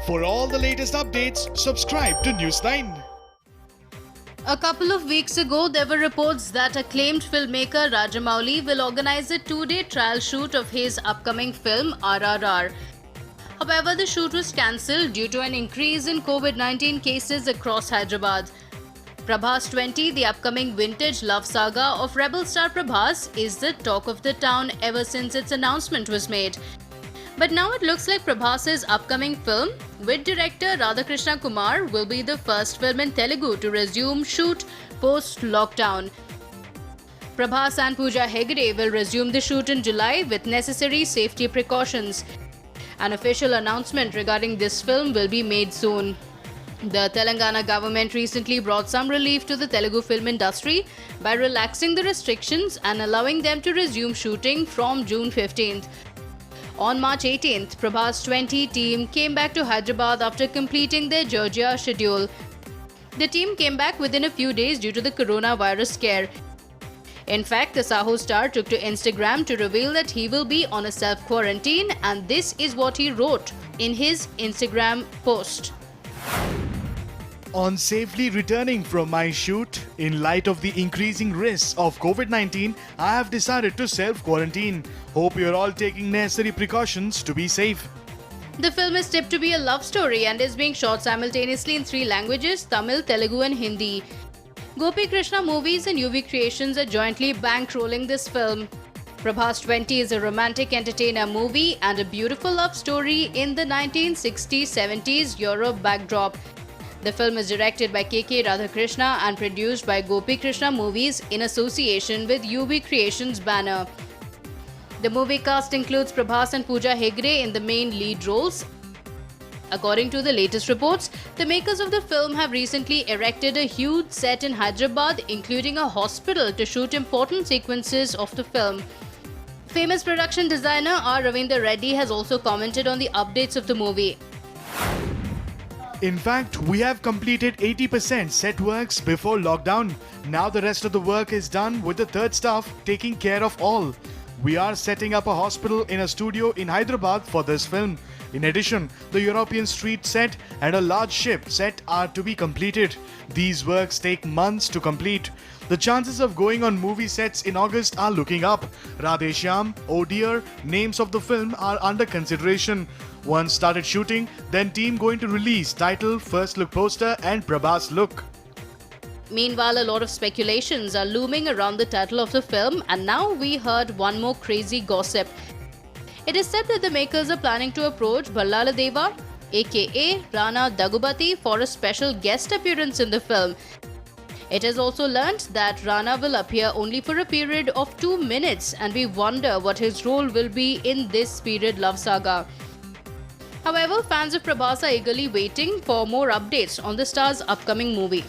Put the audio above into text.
For all the latest updates, subscribe to News9. A couple of weeks ago, there were reports that acclaimed filmmaker Rajamouli will organize a 2-day trial shoot of his upcoming film RRR. However, the shoot was cancelled due to an increase in COVID-19 cases across Hyderabad. Prabhas 20, the upcoming vintage love saga of rebel star Prabhas, is the talk of the town ever since its announcement was made. But now it looks like Prabhas's upcoming film with director Radhakrishna Kumar will be the first film in Telugu to resume shoot post-lockdown. Prabhas and Pooja Hegde will resume the shoot in July with necessary safety precautions. An official announcement regarding this film will be made soon. The Telangana government recently brought some relief to the Telugu film industry by relaxing the restrictions and allowing them to resume shooting from June 15th. On March 18th, Prabhas 20 team came back to Hyderabad after completing their Georgia schedule. The team came back within a few days due to the coronavirus scare. In fact, the Saho star took to Instagram to reveal that he will be on a self-quarantine, and this is what he wrote in his Instagram post. On safely returning from my shoot, in light of the increasing risks of COVID-19, I have decided to self-quarantine. Hope you're all taking necessary precautions to be safe. The film is tipped to be a love story and is being shot simultaneously in 3 languages: Tamil, Telugu and Hindi. Gopi Krishna Movies and UV Creations are jointly bankrolling this film. Prabhas 20 is a romantic entertainer movie and a beautiful love story in the 1960s-70s Europe backdrop. The film is directed by K.K. Radhakrishna and produced by Gopi Krishna Movies in association with UV Creations banner. The movie cast includes Prabhas and Pooja Hegde in the main lead roles. According to the latest reports, the makers of the film have recently erected a huge set in Hyderabad, including a hospital, to shoot important sequences of the film. Famous production designer R. Ravinder Reddy has also commented on the updates of the movie. In fact, we have completed 80% set works before lockdown. Now the rest of the work is done with the third staff taking care of all. We are setting up a hospital in a studio in Hyderabad for this film. In addition, the European street set and a large ship set are to be completed. These works take months to complete. The chances of going on movie sets in August are looking up. Radhe Shyam, Oh Dear, names of the film are under consideration. Once started shooting, then team going to release title, first look poster and Prabhas look. Meanwhile, a lot of speculations are looming around the title of the film, and now we heard one more crazy gossip. It is said that the makers are planning to approach Ballala Deva, aka Rana Daggubati, for a special guest appearance in the film. It is also learnt that Rana will appear only for a period of 2 minutes, and we wonder what his role will be in this spirited love saga. However, fans of Prabhas are eagerly waiting for more updates on the star's upcoming movie.